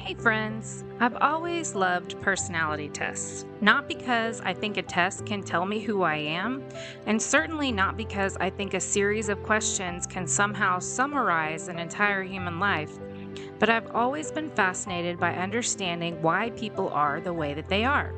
Hey friends, I've always loved personality tests. Not because I think a test can tell me who I am, and certainly not because I think a series of questions can somehow summarize an entire human life, but I've always been fascinated by understanding why people are the way that they are.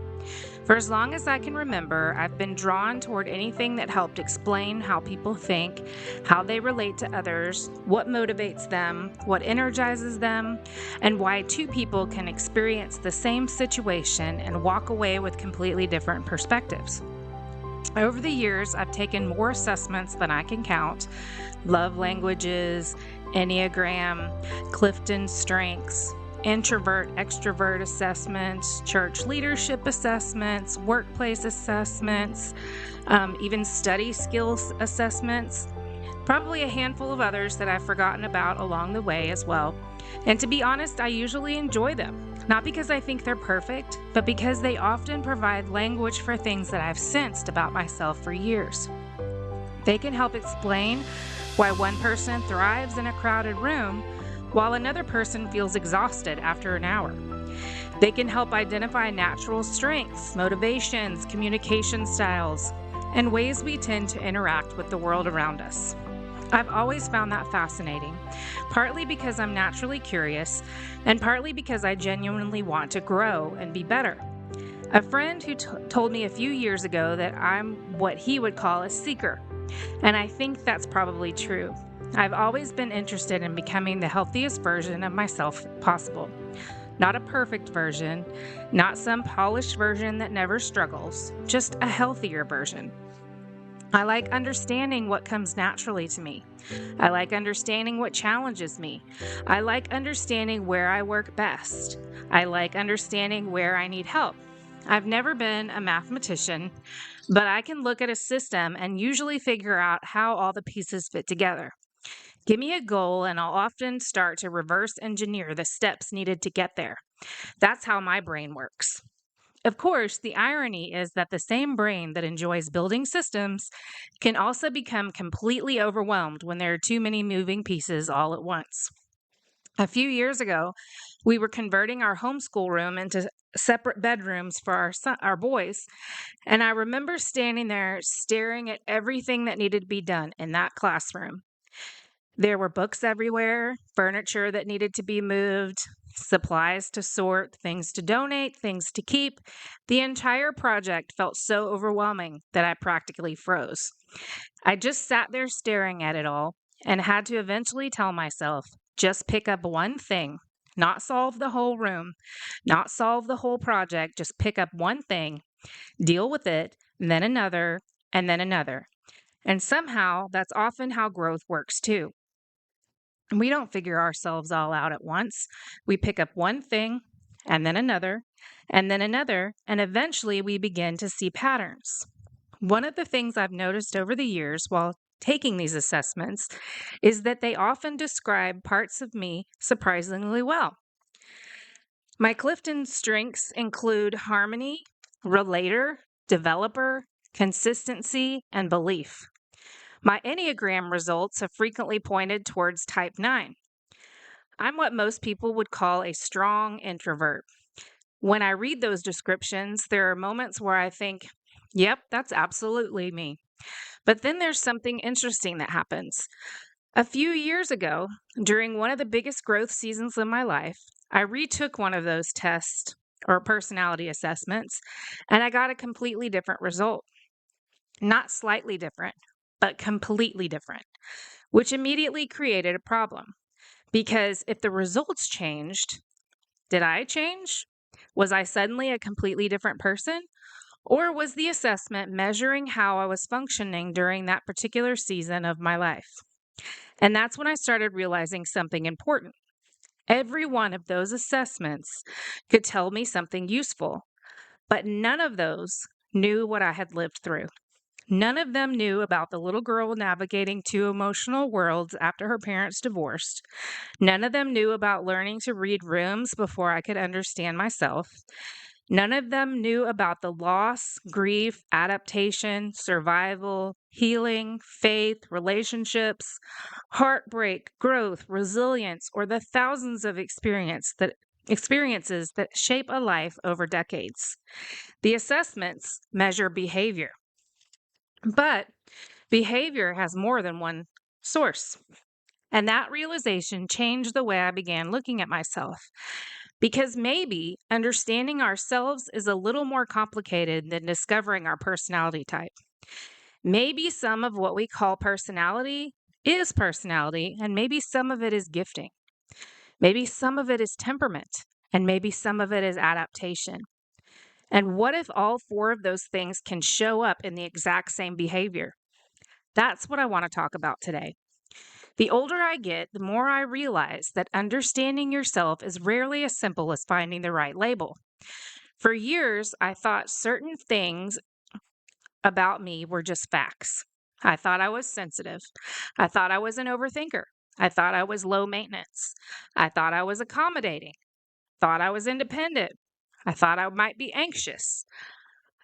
For as long as I can remember, I've been drawn toward anything that helped explain how people think, how they relate to others, what motivates them, what energizes them, and why two people can experience the same situation and walk away with completely different perspectives. Over the years, I've taken more assessments than I can count: love languages, Enneagram, CliftonStrengths, introvert, extrovert assessments, church leadership assessments, workplace assessments, even study skills assessments, probably a handful of others that I've forgotten about along the way as well. And to be honest, I usually enjoy them, not because I think they're perfect, but because they often provide language for things that I've sensed about myself for years. They can help explain why one person thrives in a crowded room while another person feels exhausted after an hour. They can help identify natural strengths, motivations, communication styles, and ways we tend to interact with the world around us. I've always found that fascinating, partly because I'm naturally curious, and partly because I genuinely want to grow and be better. A friend who told me a few years ago that I'm what he would call a seeker, and I think that's probably true. I've always been interested in becoming the healthiest version of myself possible. Not a perfect version, not some polished version that never struggles, just a healthier version. I like understanding what comes naturally to me. I like understanding what challenges me. I like understanding where I work best. I like understanding where I need help. I've never been a mathematician, but I can look at a system and usually figure out how all the pieces fit together. Give me a goal, and I'll often start to reverse engineer the steps needed to get there. That's how my brain works. Of course, the irony is that the same brain that enjoys building systems can also become completely overwhelmed when there are too many moving pieces all at once. A few years ago, we were converting our homeschool room into separate bedrooms for our boys, and I remember standing there staring at everything that needed to be done in that classroom. There were books everywhere, furniture that needed to be moved, supplies to sort, things to donate, things to keep. The entire project felt so overwhelming that I practically froze. I just sat there staring at it all and had to eventually tell myself, just pick up one thing, not solve the whole room, not solve the whole project, just pick up one thing, deal with it, and then another, and then another. And somehow that's often how growth works too. We don't figure ourselves all out at once. We pick up one thing, and then another, and then another, and eventually we begin to see patterns. One of the things I've noticed over the years while taking these assessments is that they often describe parts of me surprisingly well. My Clifton strengths include harmony, relator, developer, consistency, and belief. My Enneagram results have frequently pointed towards type 9. I'm what most people would call a strong introvert. When I read those descriptions, there are moments where I think, yep, that's absolutely me. But then there's something interesting that happens. A few years ago, during one of the biggest growth seasons of my life, I retook one of those tests or personality assessments, and I got a completely different result. Not slightly different, but completely different, which immediately created a problem. Because if the results changed, did I change? Was I suddenly a completely different person? Or was the assessment measuring how I was functioning during that particular season of my life? And that's when I started realizing something important. Every one of those assessments could tell me something useful, but none of those knew what I had lived through. None of them knew about the little girl navigating two emotional worlds after her parents divorced. None of them knew about learning to read rooms before I could understand myself. None of them knew about the loss, grief, adaptation, survival, healing, faith, relationships, heartbreak, growth, resilience, or the thousands of experiences experiences that shape a life over decades. The assessments measure behavior, but behavior has more than one source. And that realization changed the way I began looking at myself. Because maybe understanding ourselves is a little more complicated than discovering our personality type. Maybe some of what we call personality is personality, and maybe some of it is gifting. Maybe some of it is temperament, and maybe some of it is adaptation. And what if all four of those things can show up in the exact same behavior? That's what I want to talk about today. The older I get, the more I realize that understanding yourself is rarely as simple as finding the right label. For years, I thought certain things about me were just facts. I thought I was sensitive. I thought I was an overthinker. I thought I was low maintenance. I thought I was accommodating. Thought I was independent. I thought I might be anxious.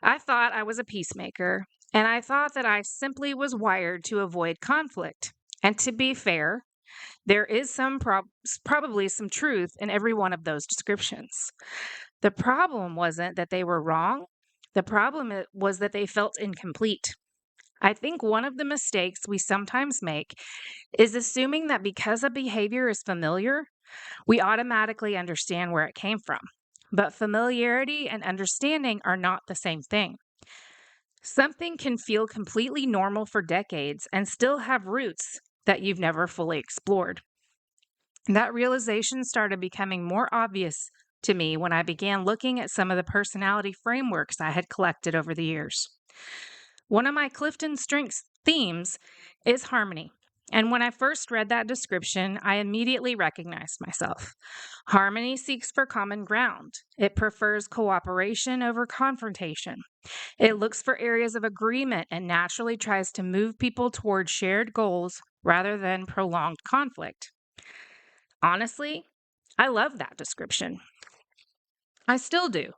I thought I was a peacemaker. And I thought that I simply was wired to avoid conflict. And to be fair, there is probably some truth in every one of those descriptions. The problem wasn't that they were wrong. The problem was that they felt incomplete. I think one of the mistakes we sometimes make is assuming that because a behavior is familiar, we automatically understand where it came from. But familiarity and understanding are not the same thing. Something can feel completely normal for decades and still have roots that you've never fully explored. That realization started becoming more obvious to me when I began looking at some of the personality frameworks I had collected over the years. One of my CliftonStrengths themes is harmony. And when I first read that description, I immediately recognized myself. Harmony seeks for common ground. It prefers cooperation over confrontation. It looks for areas of agreement and naturally tries to move people toward shared goals rather than prolonged conflict. Honestly, I love that description. I still do.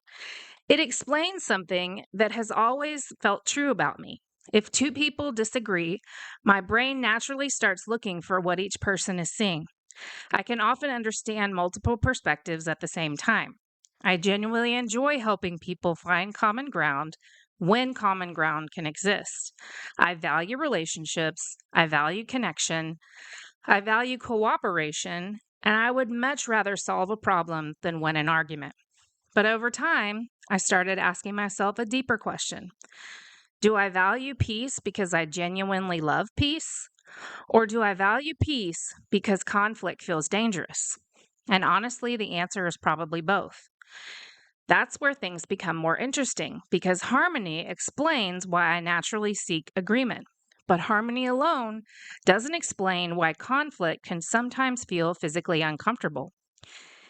It explains something that has always felt true about me. If two people disagree, my brain naturally starts looking for what each person is seeing. I can often understand multiple perspectives at the same time. I genuinely enjoy helping people find common ground when common ground can exist. I value relationships, I value connection, I value cooperation, and I would much rather solve a problem than win an argument. But over time, I started asking myself a deeper question. Do I value peace because I genuinely love peace? Or do I value peace because conflict feels dangerous? And honestly, the answer is probably both. That's where things become more interesting because harmony explains why I naturally seek agreement. But harmony alone doesn't explain why conflict can sometimes feel physically uncomfortable.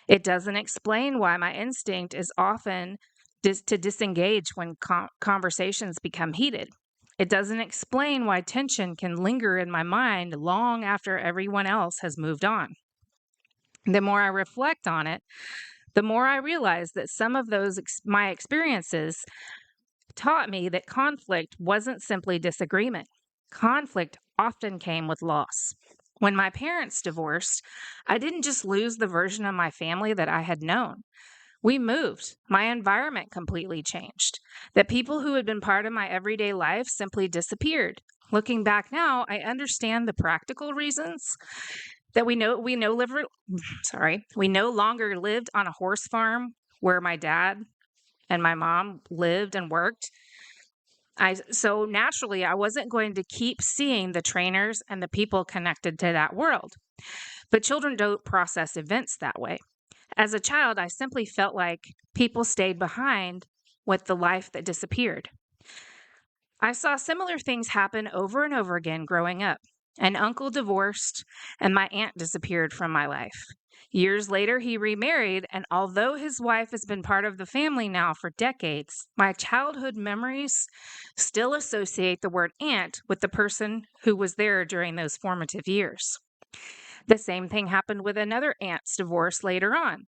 It doesn't explain why my instinct is often to disengage when conversations become heated. It doesn't explain why tension can linger in my mind long after everyone else has moved on. The more I reflect on it, the more I realize that some of those my experiences taught me that conflict wasn't simply disagreement. Conflict often came with loss. When my parents divorced, I didn't just lose the version of my family that I had known. We moved. My environment completely changed. The people who had been part of my everyday life simply disappeared. Looking back now, I understand the practical reasons that we no longer lived on a horse farm where my dad and my mom lived and worked. So naturally, I wasn't going to keep seeing the trainers and the people connected to that world. But children don't process events that way. As a child, I simply felt like people stayed behind with the life that disappeared. I saw similar things happen over and over again growing up. An uncle divorced, and my aunt disappeared from my life. Years later, he remarried, and although his wife has been part of the family now for decades, my childhood memories still associate the word aunt with the person who was there during those formative years. The same thing happened with another aunt's divorce later on.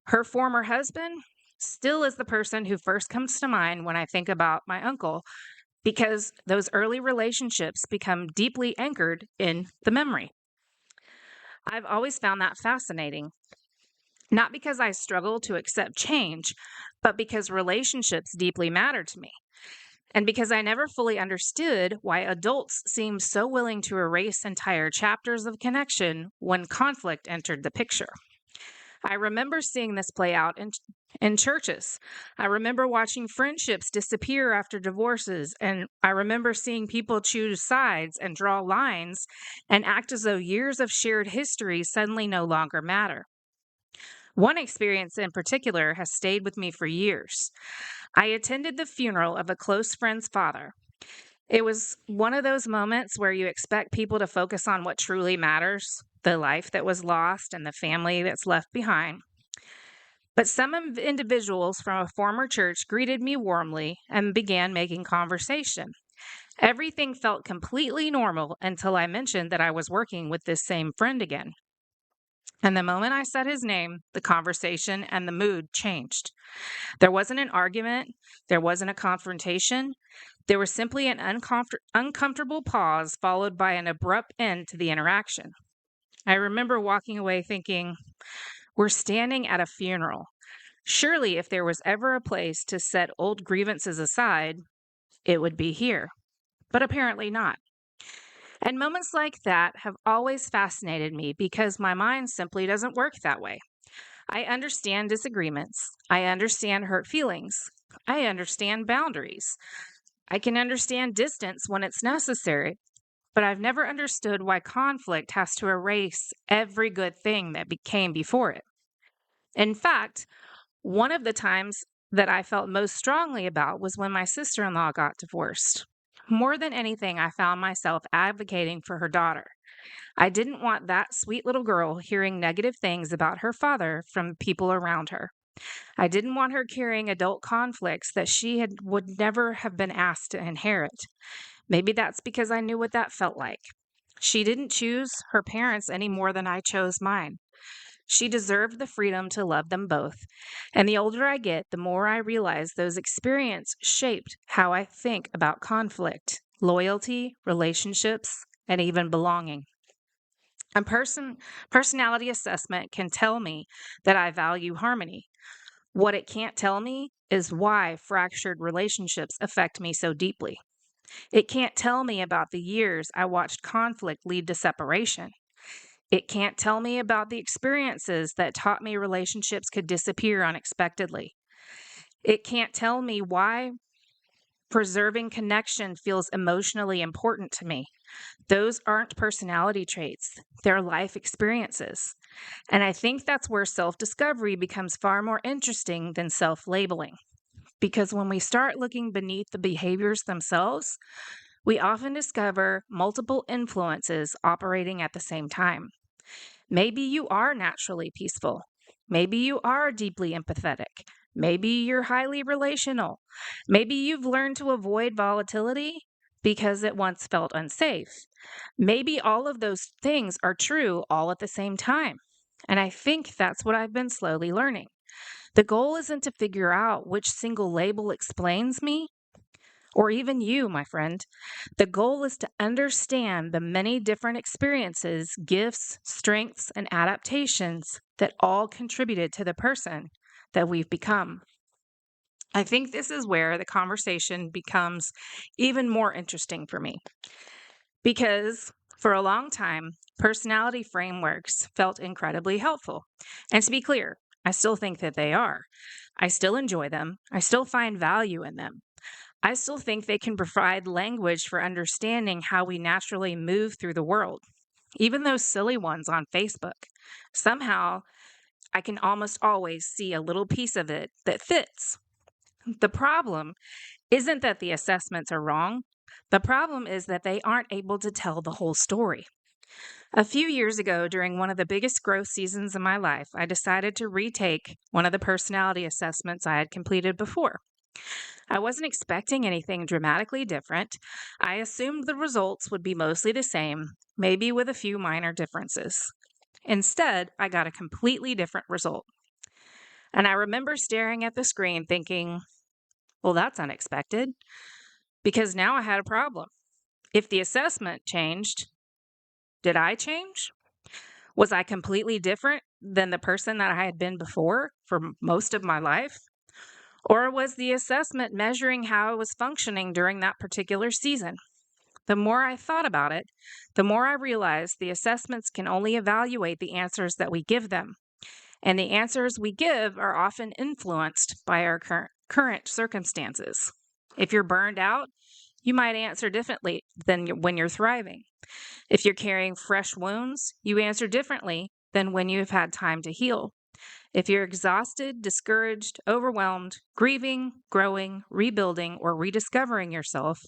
Her former husband still is the person who first comes to mind when I think about my uncle, because those early relationships become deeply anchored in the memory. I've always found that fascinating. Not because I struggle to accept change, but because relationships deeply matter to me. And because I never fully understood why adults seemed so willing to erase entire chapters of connection when conflict entered the picture. I remember seeing this play out in churches. I remember watching friendships disappear after divorces, and I remember seeing people choose sides and draw lines and act as though years of shared history suddenly no longer matter. One experience in particular has stayed with me for years. I attended the funeral of a close friend's father. It was one of those moments where you expect people to focus on what truly matters, the life that was lost and the family that's left behind. But individuals from a former church greeted me warmly and began making conversation. Everything felt completely normal until I mentioned that I was working with this same friend again. And the moment I said his name, the conversation and the mood changed. There wasn't an argument, there wasn't a confrontation. There was simply an uncomfortable pause followed by an abrupt end to the interaction. I remember walking away thinking, we're standing at a funeral. Surely, if there was ever a place to set old grievances aside, it would be here. But apparently not. And moments like that have always fascinated me because my mind simply doesn't work that way. I understand disagreements. I understand hurt feelings. I understand boundaries. I can understand distance when it's necessary, but I've never understood why conflict has to erase every good thing that came before it. In fact, one of the times that I felt most strongly about was when my sister in law got divorced. More than anything, I found myself advocating for her daughter. I didn't want that sweet little girl hearing negative things about her father from people around her. I didn't want her carrying adult conflicts that would never have been asked to inherit. Maybe that's because I knew what that felt like. She didn't choose her parents any more than I chose mine. She deserved the freedom to love them both. And the older I get, the more I realize those experiences shaped how I think about conflict, loyalty, relationships, and even belonging. A personality assessment can tell me that I value harmony. What it can't tell me is why fractured relationships affect me so deeply. It can't tell me about the years I watched conflict lead to separation. It can't tell me about the experiences that taught me relationships could disappear unexpectedly. It can't tell me why preserving connection feels emotionally important to me. Those aren't personality traits, they're life experiences. And I think that's where self discovery becomes far more interesting than self labeling. Because when we start looking beneath the behaviors themselves, we often discover multiple influences operating at the same time. Maybe you are naturally peaceful. Maybe you are deeply empathetic. Maybe you're highly relational. Maybe you've learned to avoid volatility because it once felt unsafe. Maybe all of those things are true all at the same time. And I think that's what I've been slowly learning. The goal isn't to figure out which single label explains me, or even you, my friend. The goal is to understand the many different experiences, gifts, strengths, and adaptations that all contributed to the person that we've become. I think this is where the conversation becomes even more interesting for me because for a long time, personality frameworks felt incredibly helpful. And to be clear, I still think that they are. I still enjoy them. I still find value in them. I still think they can provide language for understanding how we naturally move through the world, even those silly ones on Facebook. Somehow, I can almost always see a little piece of it that fits. The problem isn't that the assessments are wrong. The problem is that they aren't able to tell the whole story. A few years ago, during one of the biggest growth seasons of my life, I decided to retake one of the personality assessments I had completed before. I wasn't expecting anything dramatically different. I assumed the results would be mostly the same, maybe with a few minor differences. Instead, I got a completely different result. And I remember staring at the screen thinking, well, that's unexpected, because now I had a problem. If the assessment changed, did I change? Was I completely different than the person that I had been before for most of my life? Or was the assessment measuring how I was functioning during that particular season? The more I thought about it, the more I realized the assessments can only evaluate the answers that we give them. And the answers we give are often influenced by our current circumstances. If you're burned out, you might answer differently than when you're thriving. If you're carrying fresh wounds, you answer differently than when you've had time to heal. If you're exhausted, discouraged, overwhelmed, grieving, growing, rebuilding, or rediscovering yourself,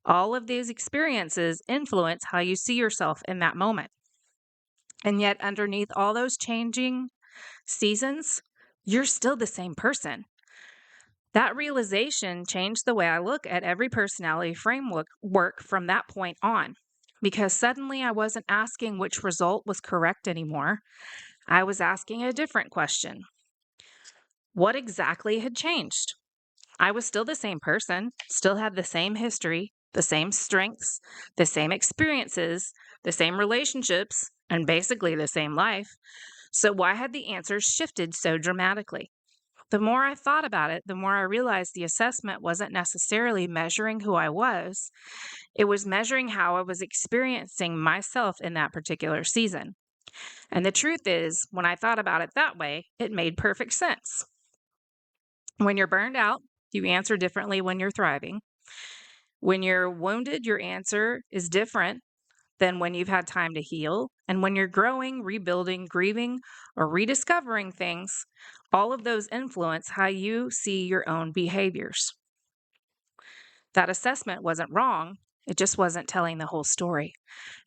all of these experiences influence how you see yourself in that moment. And yet, underneath all those changing seasons, you're still the same person. That realization changed the way I look at every personality framework from that point on, because suddenly I wasn't asking which result was correct anymore. I was asking a different question. What exactly had changed? I was still the same person, still had the same history, the same strengths, the same experiences, the same relationships, and basically the same life. So why had the answers shifted so dramatically? The more I thought about it, the more I realized the assessment wasn't necessarily measuring who I was. It was measuring how I was experiencing myself in that particular season. And the truth is, when I thought about it that way, it made perfect sense. When you're burned out, you answer differently when you're thriving. When you're wounded, your answer is different than when you've had time to heal. And when you're growing, rebuilding, grieving, or rediscovering things, all of those influence how you see your own behaviors. That assessment wasn't wrong, it just wasn't telling the whole story.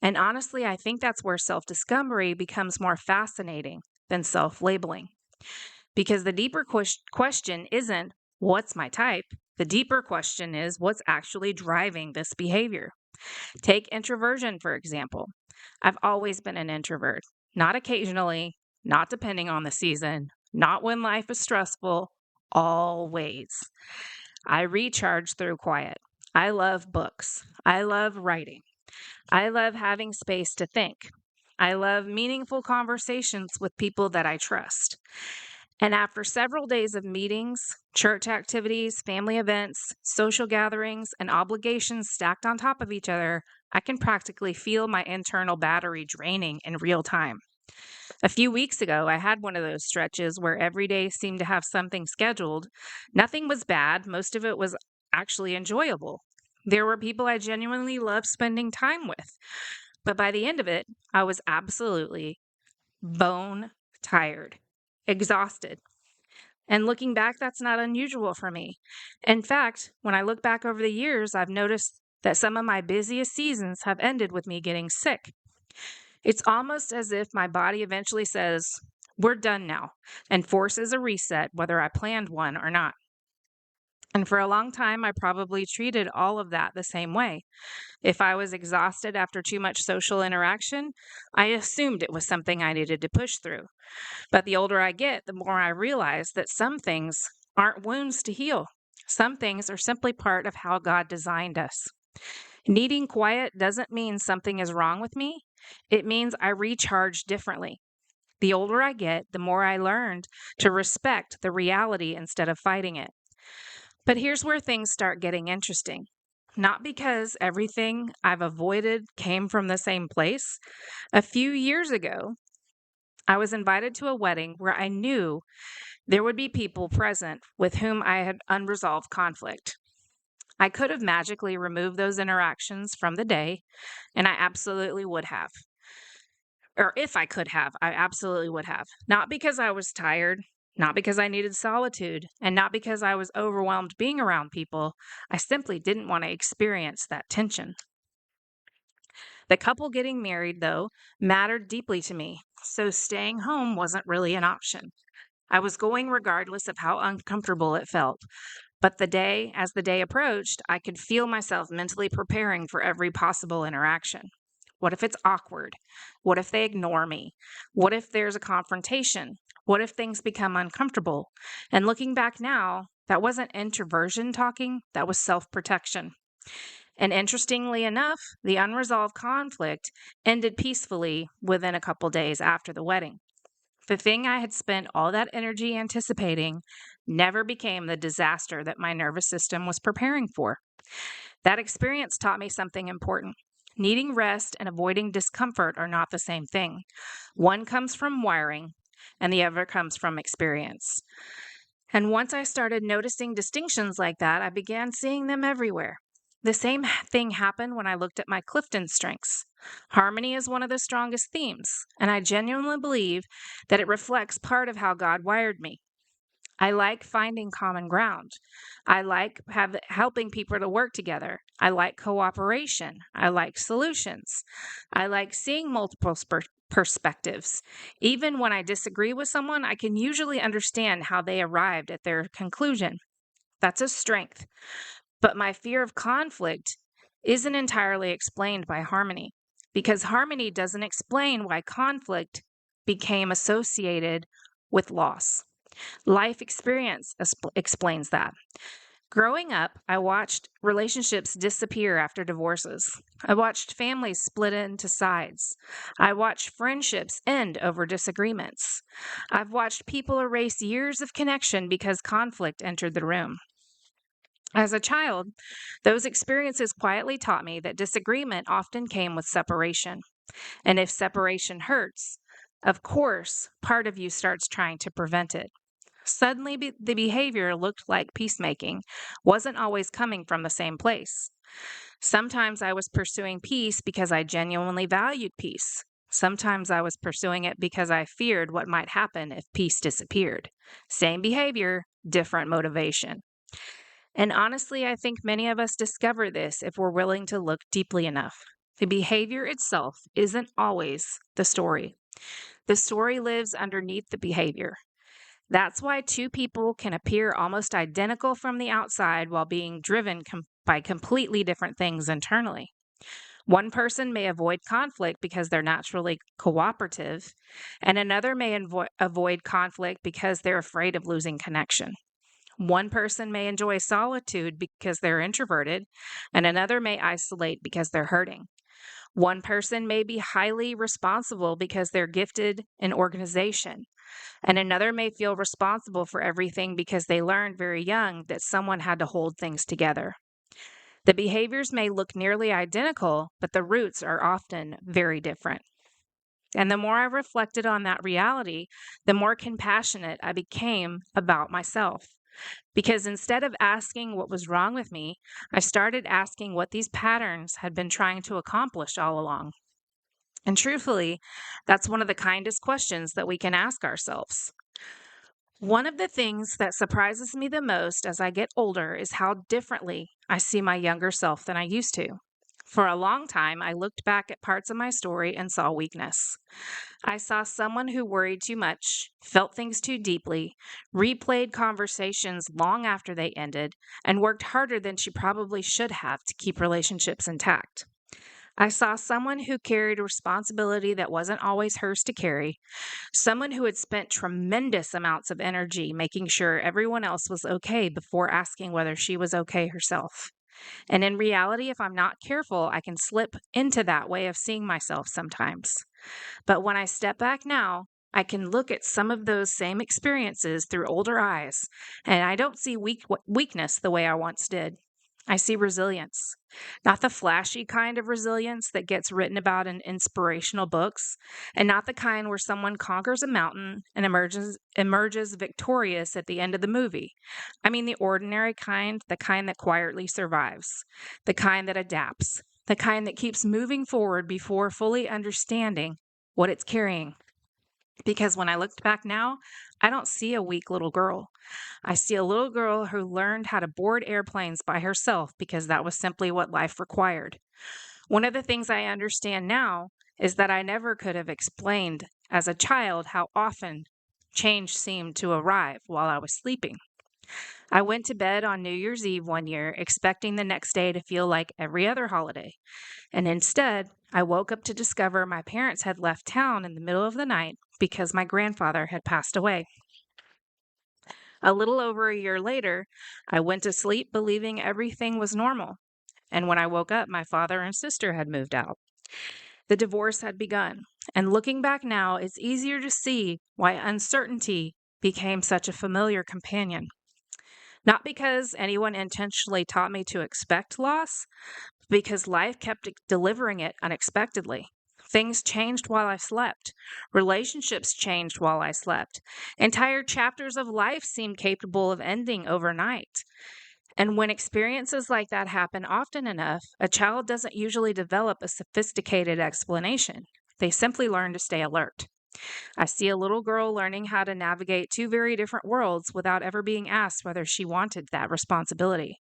And honestly, I think that's where self-discovery becomes more fascinating than self-labeling. Because the deeper question isn't, what's my type? The deeper question is, what's actually driving this behavior? Take introversion, for example. I've always been an introvert, not occasionally, not depending on the season, not when life is stressful, always. I recharge through quiet. I love books. I love writing. I love having space to think. I love meaningful conversations with people that I trust. And after several days of meetings, church activities, family events, social gatherings, and obligations stacked on top of each other, I can practically feel my internal battery draining in real time. A few weeks ago, I had one of those stretches where every day seemed to have something scheduled. Nothing was bad, most of it was actually enjoyable. There were people I genuinely loved spending time with. But by the end of it, I was absolutely bone tired, exhausted. And looking back, that's not unusual for me. In fact, when I look back over the years, I've noticed that some of my busiest seasons have ended with me getting sick. It's almost as if my body eventually says, we're done now, and forces a reset, whether I planned one or not. And for a long time, I probably treated all of that the same way. If I was exhausted after too much social interaction, I assumed it was something I needed to push through. But the older I get, the more I realize that some things aren't wounds to heal. Some things are simply part of how God designed us. Needing quiet doesn't mean something is wrong with me. It means I recharge differently. The older I get, the more I learned to respect the reality instead of fighting it. But here's where things start getting interesting. Not because everything I've avoided came from the same place. A few years ago, I was invited to a wedding where I knew there would be people present with whom I had unresolved conflict. I could have magically removed those interactions from the day, and I absolutely would have. Or if I could have, I absolutely would have. Not because I was tired, not because I needed solitude, and not because I was overwhelmed being around people. I simply didn't want to experience that tension. The couple getting married, though, mattered deeply to me, so staying home wasn't really an option. I was going regardless of how uncomfortable it felt. But as the day approached, I could feel myself mentally preparing for every possible interaction. What if it's awkward? What if they ignore me? What if there's a confrontation? What if things become uncomfortable? And looking back now, that wasn't introversion talking, that was self-protection. And interestingly enough, the unresolved conflict ended peacefully within a couple days after the wedding. The thing I had spent all that energy anticipating never became the disaster that my nervous system was preparing for. That experience taught me something important. Needing rest and avoiding discomfort are not the same thing. One comes from wiring, and the other comes from experience. And once I started noticing distinctions like that, I began seeing them everywhere. The same thing happened when I looked at my CliftonStrengths. Harmony is one of the strongest themes, and I genuinely believe that it reflects part of how God wired me. I like finding common ground. I like helping people to work together. I like cooperation. I like solutions. I like seeing multiple perspectives. Even when I disagree with someone, I can usually understand how they arrived at their conclusion. That's a strength. But my fear of conflict isn't entirely explained by harmony, because harmony doesn't explain why conflict became associated with loss. Life experience explains that. Growing up, I watched relationships disappear after divorces. I watched families split into sides. I watched friendships end over disagreements. I've watched people erase years of connection because conflict entered the room. As a child, those experiences quietly taught me that disagreement often came with separation. And if separation hurts, of course, part of you starts trying to prevent it. Suddenly, the behavior looked like peacemaking wasn't always coming from the same place. Sometimes I was pursuing peace because I genuinely valued peace. Sometimes I was pursuing it because I feared what might happen if peace disappeared. Same behavior, different motivation. And honestly, I think many of us discover this if we're willing to look deeply enough. The behavior itself isn't always the story. The story lives underneath the behavior. That's why two people can appear almost identical from the outside while being driven by completely different things internally. One person may avoid conflict because they're naturally cooperative, and another may avoid conflict because they're afraid of losing connection. One person may enjoy solitude because they're introverted, and another may isolate because they're hurting. One person may be highly responsible because they're gifted in organization, and another may feel responsible for everything because they learned very young that someone had to hold things together. The behaviors may look nearly identical, but the roots are often very different. And the more I reflected on that reality, the more compassionate I became about myself. Because instead of asking what was wrong with me, I started asking what these patterns had been trying to accomplish all along. And truthfully, that's one of the kindest questions that we can ask ourselves. One of the things that surprises me the most as I get older is how differently I see my younger self than I used to. For a long time, I looked back at parts of my story and saw weakness. I saw someone who worried too much, felt things too deeply, replayed conversations long after they ended, and worked harder than she probably should have to keep relationships intact. I saw someone who carried responsibility that wasn't always hers to carry, someone who had spent tremendous amounts of energy making sure everyone else was okay before asking whether she was okay herself. And in reality, if I'm not careful, I can slip into that way of seeing myself sometimes. But when I step back now, I can look at some of those same experiences through older eyes, and I don't see weakness the way I once did. I see resilience, not the flashy kind of resilience that gets written about in inspirational books, and not the kind where someone conquers a mountain and emerges victorious at the end of the movie. I mean the ordinary kind, the kind that quietly survives, the kind that adapts, the kind that keeps moving forward before fully understanding what it's carrying. Because when I looked back now, I don't see a weak little girl. I see a little girl who learned how to board airplanes by herself because that was simply what life required. One of the things I understand now is that I never could have explained as a child how often change seemed to arrive while I was sleeping. I went to bed on New Year's Eve one year expecting the next day to feel like every other holiday. And instead, I woke up to discover my parents had left town in the middle of the night because my grandfather had passed away. A little over a year later, I went to sleep believing everything was normal. And when I woke up, my father and sister had moved out. The divorce had begun. And looking back now, it's easier to see why uncertainty became such a familiar companion. Not because anyone intentionally taught me to expect loss, but because life kept delivering it unexpectedly. Things changed while I slept. Relationships changed while I slept. Entire chapters of life seemed capable of ending overnight. And when experiences like that happen often enough, a child doesn't usually develop a sophisticated explanation. They simply learn to stay alert. I see a little girl learning how to navigate two very different worlds without ever being asked whether she wanted that responsibility.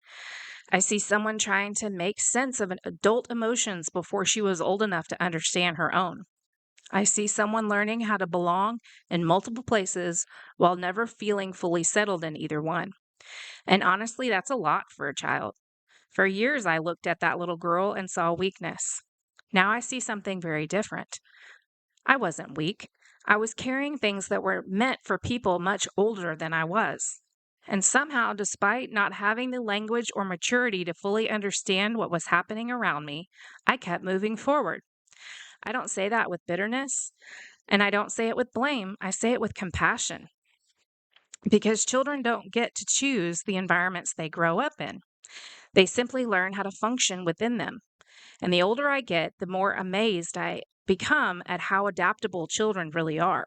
I see someone trying to make sense of an adult emotions before she was old enough to understand her own. I see someone learning how to belong in multiple places while never feeling fully settled in either one. And honestly, that's a lot for a child. For years, I looked at that little girl and saw weakness. Now I see something very different. I wasn't weak. I was carrying things that were meant for people much older than I was. And somehow, despite not having the language or maturity to fully understand what was happening around me, I kept moving forward. I don't say that with bitterness, and I don't say it with blame. I say it with compassion. Because children don't get to choose the environments they grow up in. They simply learn how to function within them. And the older I get, the more amazed I become at how adaptable children really are.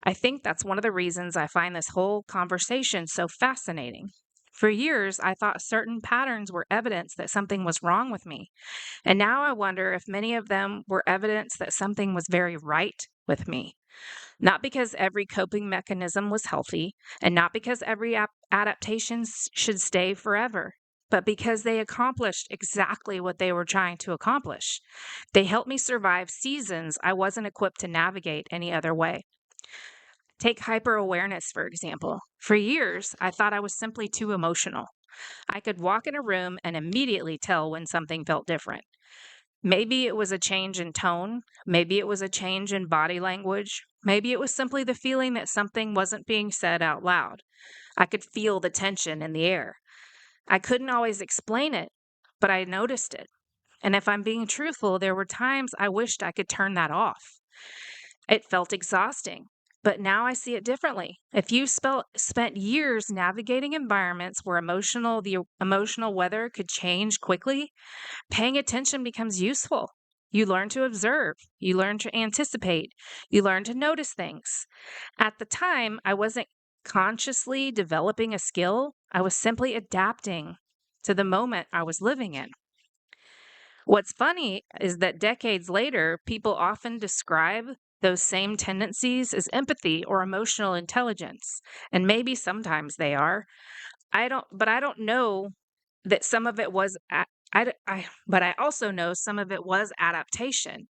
I think that's one of the reasons I find this whole conversation so fascinating. For years, I thought certain patterns were evidence that something was wrong with me. And now I wonder if many of them were evidence that something was very right with me. Not because every coping mechanism was healthy, and not because every adaptation should stay forever, but because they accomplished exactly what they were trying to accomplish. They helped me survive seasons I wasn't equipped to navigate any other way. Take hyper-awareness, for example. For years, I thought I was simply too emotional. I could walk in a room and immediately tell when something felt different. Maybe it was a change in tone. Maybe it was a change in body language. Maybe it was simply the feeling that something wasn't being said out loud. I could feel the tension in the air. I couldn't always explain it, but I noticed it. And if I'm being truthful, there were times I wished I could turn that off. It felt exhausting, but now I see it differently. If you spent years navigating environments where the emotional weather could change quickly, paying attention becomes useful. You learn to observe, you learn to anticipate, you learn to notice things. At the time, I wasn't consciously developing a skill, I was simply adapting to the moment I was living in. What's funny is that decades later, people often describe those same tendencies as empathy or emotional intelligence. And maybe sometimes they are. I don't know that some of it was, but I also know some of it was adaptation.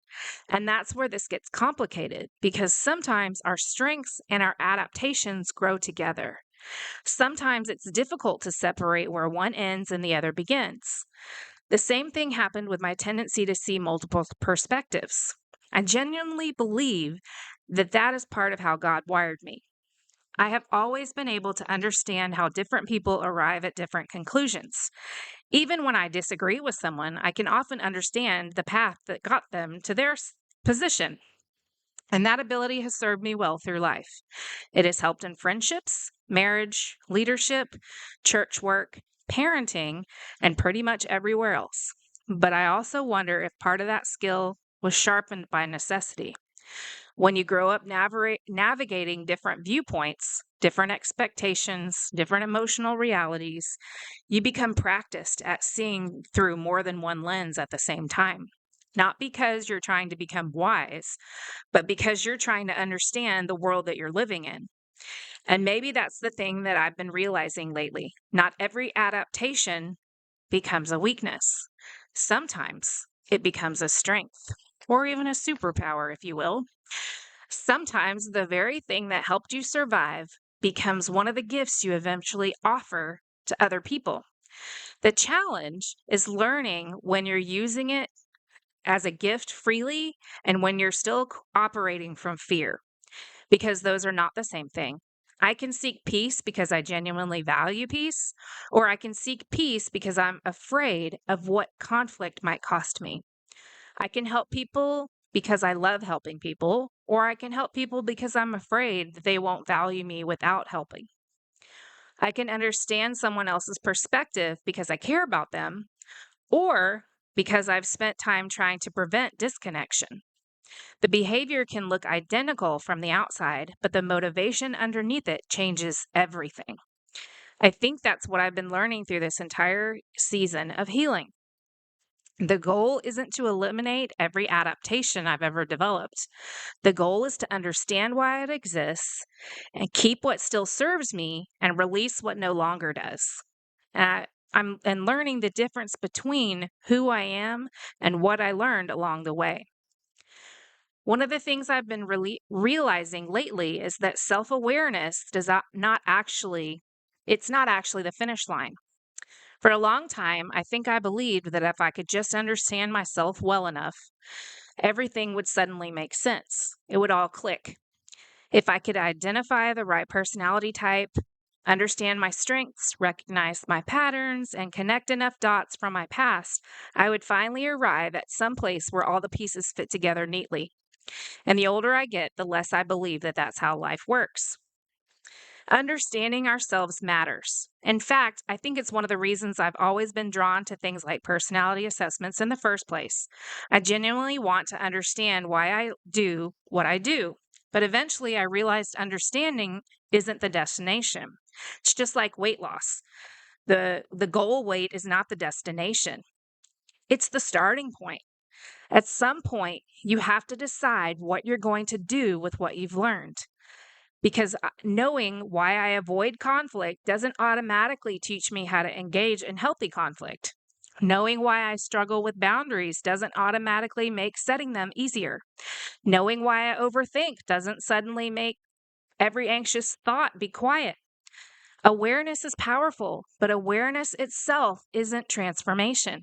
And that's where this gets complicated because sometimes our strengths and our adaptations grow together. Sometimes it's difficult to separate where one ends and the other begins. The same thing happened with my tendency to see multiple perspectives. I genuinely believe that that is part of how God wired me. I have always been able to understand how different people arrive at different conclusions. Even when I disagree with someone, I can often understand the path that got them to their position. And that ability has served me well through life. It has helped in friendships, marriage, leadership, church work, parenting, and pretty much everywhere else. But I also wonder if part of that skill was sharpened by necessity. When you grow up navigating different viewpoints, different expectations, different emotional realities, you become practiced at seeing through more than one lens at the same time. Not because you're trying to become wise, but because you're trying to understand the world that you're living in. And maybe that's the thing that I've been realizing lately. Not every adaptation becomes a weakness. Sometimes it becomes a strength, or even a superpower, if you will. Sometimes the very thing that helped you survive becomes one of the gifts you eventually offer to other people. The challenge is learning when you're using it as a gift freely and when you're still operating from fear, because those are not the same thing. I can seek peace because I genuinely value peace, or I can seek peace because I'm afraid of what conflict might cost me. I can help people because I love helping people, or I can help people because I'm afraid that they won't value me without helping. I can understand someone else's perspective because I care about them, or because I've spent time trying to prevent disconnection. The behavior can look identical from the outside, but the motivation underneath it changes everything. I think that's what I've been learning through this entire season of healing. The goal isn't to eliminate every adaptation I've ever developed. The goal is to understand why it exists and keep what still serves me and release what no longer does. I'm learning the difference between who I am and what I learned along the way. One of the things I've been realizing lately is that self-awareness does not actually it's not actually the finish line. For a long time, I think I believed that if I could just understand myself well enough, everything would suddenly make sense. It would all click. If I could identify the right personality type, understand my strengths, recognize my patterns, and connect enough dots from my past, I would finally arrive at some place where all the pieces fit together neatly. And the older I get, the less I believe that that's how life works. Understanding ourselves matters. In fact, I think it's one of the reasons I've always been drawn to things like personality assessments in the first place. I genuinely want to understand why I do what I do. But eventually I realized understanding isn't the destination. It's just like weight loss. The goal weight is not the destination. It's the starting point. At some point, you have to decide what you're going to do with what you've learned. Because knowing why I avoid conflict doesn't automatically teach me how to engage in healthy conflict. Knowing why I struggle with boundaries doesn't automatically make setting them easier. Knowing why I overthink doesn't suddenly make every anxious thought be quiet. Awareness is powerful, but awareness itself isn't transformation.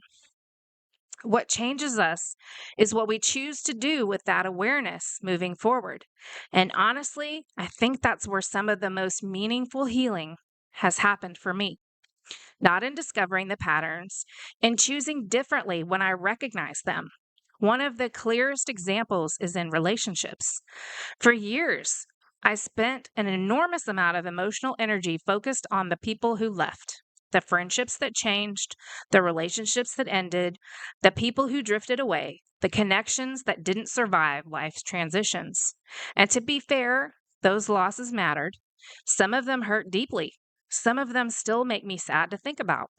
What changes us is what we choose to do with that awareness moving forward. And honestly, I think that's where some of the most meaningful healing has happened for me. Not in discovering the patterns, in choosing differently when I recognize them. One of the clearest examples is in relationships. For years, I spent an enormous amount of emotional energy focused on the people who left, the friendships that changed, the relationships that ended, the people who drifted away, the connections that didn't survive life's transitions. And to be fair, those losses mattered. Some of them hurt deeply. Some of them still make me sad to think about.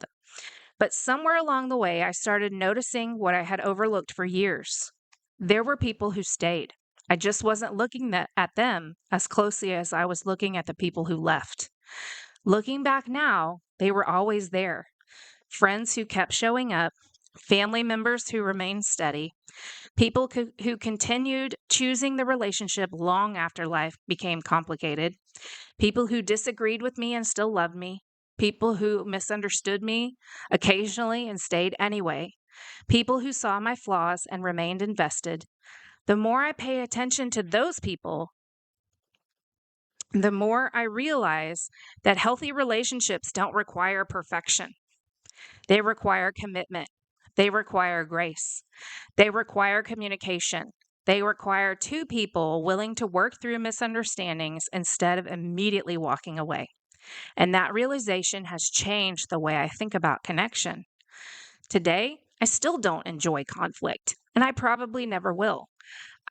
But somewhere along the way, I started noticing what I had overlooked for years. There were people who stayed. I just wasn't looking at them as closely as I was looking at the people who left. Looking back now, they were always there. Friends who kept showing up, family members who remained steady, people who continued choosing the relationship long after life became complicated, people who disagreed with me and still loved me, people who misunderstood me occasionally and stayed anyway, people who saw my flaws and remained invested. The more I pay attention to those people, the more I realize that healthy relationships don't require perfection. They require commitment. They require grace. They require communication. They require two people willing to work through misunderstandings instead of immediately walking away. And that realization has changed the way I think about connection. Today, I still don't enjoy conflict, and I probably never will.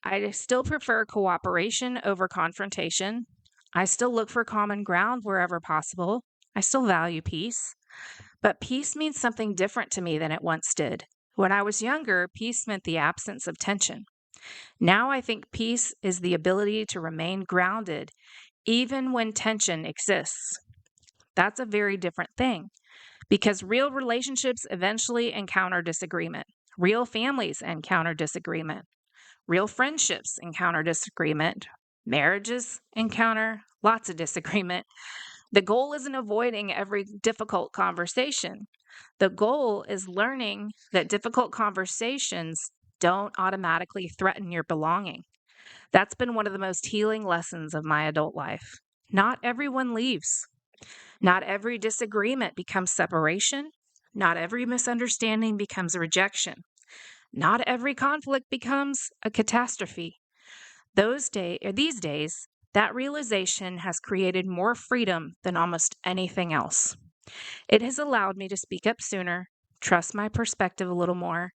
I still prefer cooperation over confrontation. I still look for common ground wherever possible. I still value peace. But peace means something different to me than it once did. When I was younger, peace meant the absence of tension. Now I think peace is the ability to remain grounded even when tension exists. That's a very different thing because real relationships eventually encounter disagreement. Real families encounter disagreement. Real friendships encounter disagreement. Marriages encounter lots of disagreement. The goal isn't avoiding every difficult conversation. The goal is learning that difficult conversations don't automatically threaten your belonging. That's been one of the most healing lessons of my adult life. Not everyone leaves. Not every disagreement becomes separation. Not every misunderstanding becomes rejection. Not every conflict becomes a catastrophe. These days, that realization has created more freedom than almost anything else. It has allowed me to speak up sooner, trust my perspective a little more,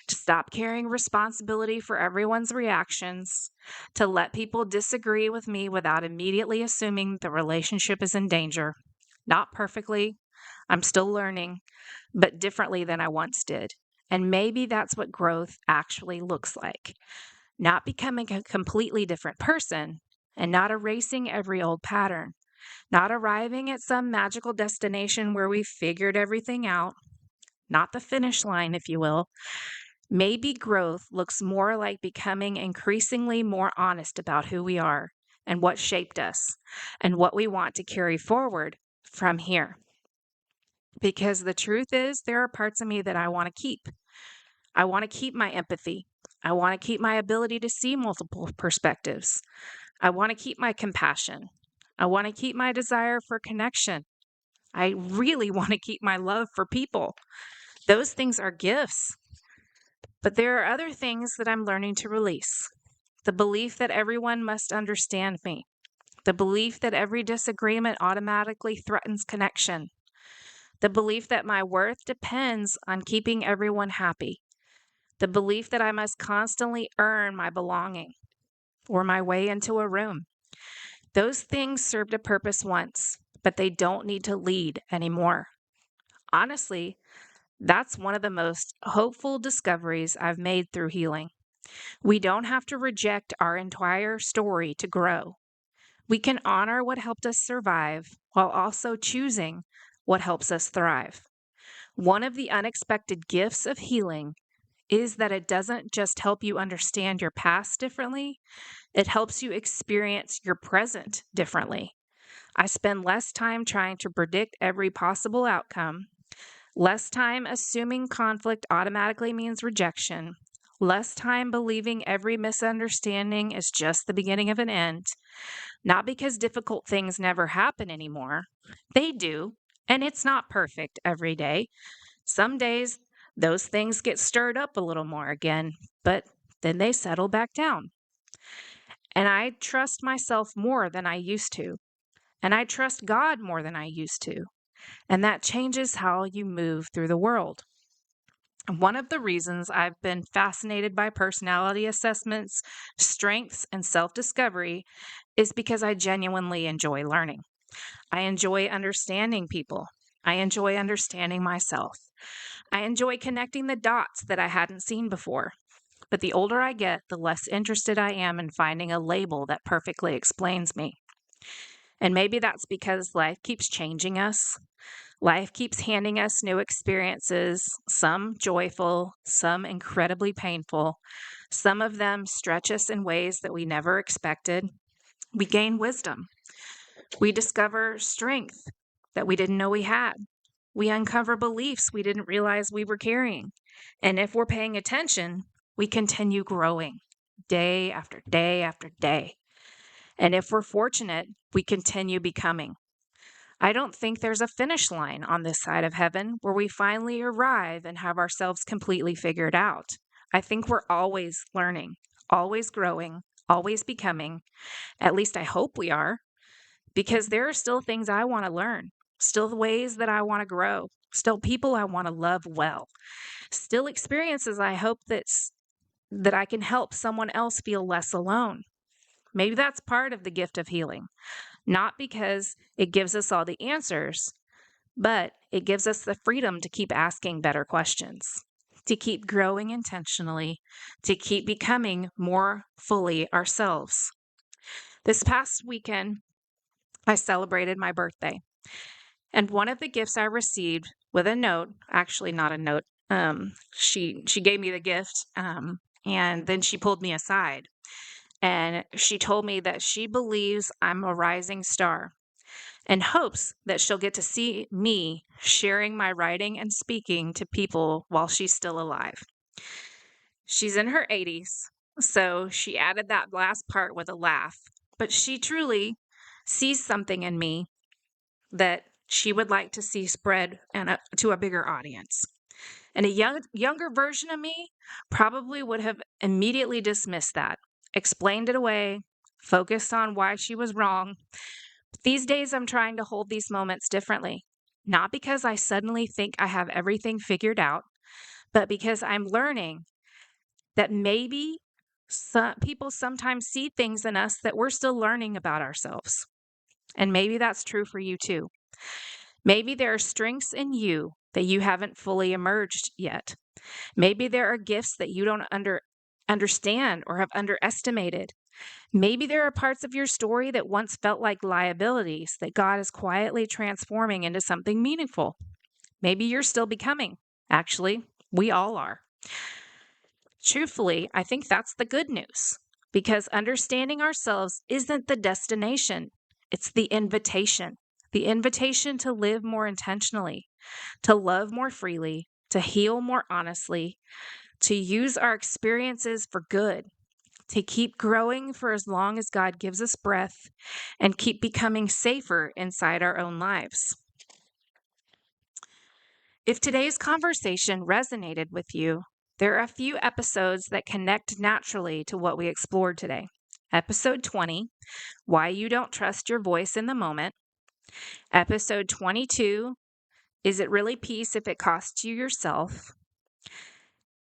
to stop carrying responsibility for everyone's reactions, to let people disagree with me without immediately assuming the relationship is in danger. Not perfectly, I'm still learning, but differently than I once did. And maybe that's what growth actually looks like. Not becoming a completely different person and not erasing every old pattern, not arriving at some magical destination where we figured everything out, not the finish line, if you will. Maybe growth looks more like becoming increasingly more honest about who we are and what shaped us and what we want to carry forward from here. Because the truth is, there are parts of me that I want to keep. I want to keep my empathy. I want to keep my ability to see multiple perspectives. I want to keep my compassion. I want to keep my desire for connection. I really want to keep my love for people. Those things are gifts. But there are other things that I'm learning to release. The belief that everyone must understand me. The belief that every disagreement automatically threatens connection. The belief that my worth depends on keeping everyone happy. The belief that I must constantly earn my belonging or my way into a room. Those things served a purpose once, but they don't need to lead anymore. Honestly, that's one of the most hopeful discoveries I've made through healing. We don't have to reject our entire story to grow. We can honor what helped us survive while also choosing what helps us thrive. One of the unexpected gifts of healing is that it doesn't just help you understand your past differently, it helps you experience your present differently. I spend less time trying to predict every possible outcome, less time assuming conflict automatically means rejection, less time believing every misunderstanding is just the beginning of an end. Not because difficult things never happen anymore. They do, and it's not perfect every day. Some days, those things get stirred up a little more again, but then they settle back down. And I trust myself more than I used to. And I trust God more than I used to. And that changes how you move through the world. One of the reasons I've been fascinated by personality assessments, strengths, and self discovery is because I genuinely enjoy learning. I enjoy understanding people. I enjoy understanding myself. I enjoy connecting the dots that I hadn't seen before. But the older I get, the less interested I am in finding a label that perfectly explains me. And maybe that's because life keeps changing us. Life keeps handing us new experiences, some joyful, some incredibly painful. Some of them stretch us in ways that we never expected. We gain wisdom. We discover strength that we didn't know we had. We uncover beliefs we didn't realize we were carrying. And if we're paying attention, we continue growing day after day after day. And if we're fortunate, we continue becoming. I don't think there's a finish line on this side of heaven where we finally arrive and have ourselves completely figured out. I think we're always learning, always growing, always becoming. At least I hope we are, because there are still things I want to learn, still the ways that I want to grow, still people I want to love well, still experiences I hope that I can help someone else feel less alone. Maybe that's part of the gift of healing, not because it gives us all the answers, but it gives us the freedom to keep asking better questions, to keep growing intentionally, to keep becoming more fully ourselves. This past weekend, I celebrated my birthday. And one of the gifts I received with a note, actually not a note, she gave me the gift, and then she pulled me aside. And she told me that she believes I'm a rising star and hopes that she'll get to see me sharing my writing and speaking to people while she's still alive. She's in her 80s, so she added that last part with a laugh. But she truly sees something in me that she would like to see spread to a bigger audience. And a younger version of me probably would have immediately dismissed that, explained it away, focused on why she was wrong. But these days, I'm trying to hold these moments differently, not because I suddenly think I have everything figured out, but because I'm learning that maybe some people sometimes see things in us that we're still learning about ourselves. And maybe that's true for you too. Maybe there are strengths in you that you haven't fully emerged yet. Maybe there are gifts that you don't understand or have underestimated. Maybe there are parts of your story that once felt like liabilities that God is quietly transforming into something meaningful. Maybe you're still becoming. Actually, we all are. Truthfully, I think that's the good news, because understanding ourselves isn't the destination, it's the invitation to live more intentionally, to love more freely, to heal more honestly, to use our experiences for good, to keep growing for as long as God gives us breath, and keep becoming safer inside our own lives. If today's conversation resonated with you, there are a few episodes that connect naturally to what we explored today. Episode 20, Why You Don't Trust Your Voice in the Moment. Episode 22, Is It Really Peace If It Costs You Yourself?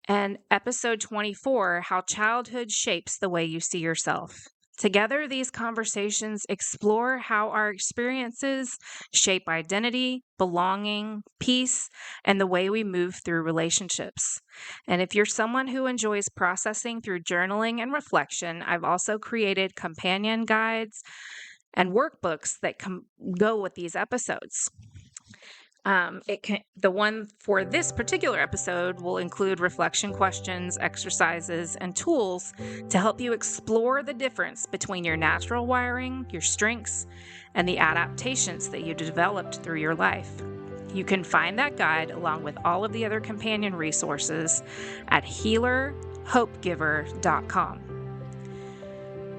And episode 24, How Childhood Shapes the Way You See Yourself. Together, these conversations explore how our experiences shape identity, belonging, peace, and the way we move through relationships. And if you're someone who enjoys processing through journaling and reflection, I've also created companion guides and workbooks that go with these episodes. The one for this particular episode will include reflection questions, exercises, and tools to help you explore the difference between your natural wiring, your strengths, and the adaptations that you developed through your life. You can find that guide along with all of the other companion resources at healerhopegiver.com.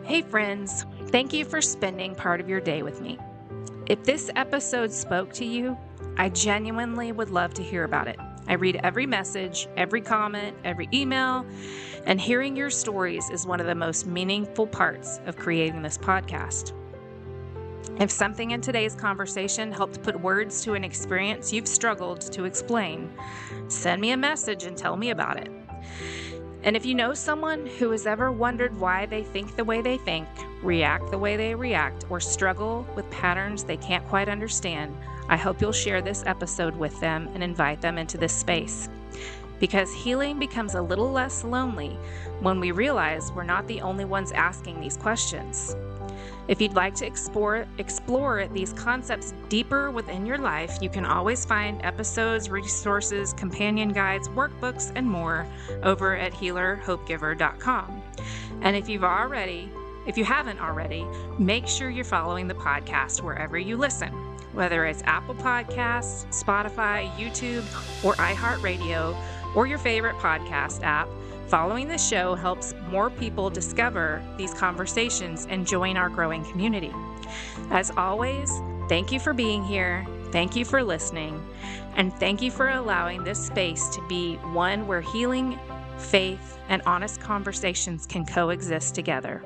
Hey friends, thank you for spending part of your day with me. If this episode spoke to you, I genuinely would love to hear about it. I read every message, every comment, every email, and hearing your stories is one of the most meaningful parts of creating this podcast. If something in today's conversation helped put words to an experience you've struggled to explain, send me a message and tell me about it. And if you know someone who has ever wondered why they think the way they think, react the way they react, or struggle with patterns they can't quite understand, I hope you'll share this episode with them and invite them into this space. Because healing becomes a little less lonely when we realize we're not the only ones asking these questions. If you'd like to explore these concepts deeper within your life, you can always find episodes, resources, companion guides, workbooks, and more over at healerhopegiver.com. And if you haven't already, make sure you're following the podcast wherever you listen, whether it's Apple Podcasts, Spotify, YouTube, or iHeartRadio, or your favorite podcast app. Following the show helps more people discover these conversations and join our growing community. As always, thank you for being here, thank you for listening, and thank you for allowing this space to be one where healing, faith, and honest conversations can coexist together.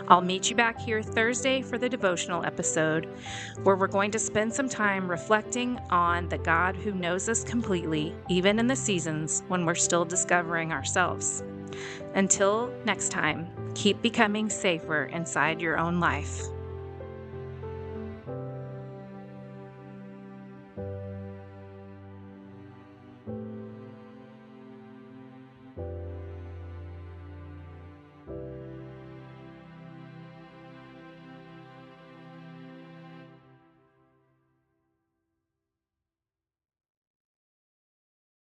I'll meet you back here Thursday for the devotional episode, where we're going to spend some time reflecting on the God who knows us completely, even in the seasons when we're still discovering ourselves. Until next time, keep becoming safer inside your own life.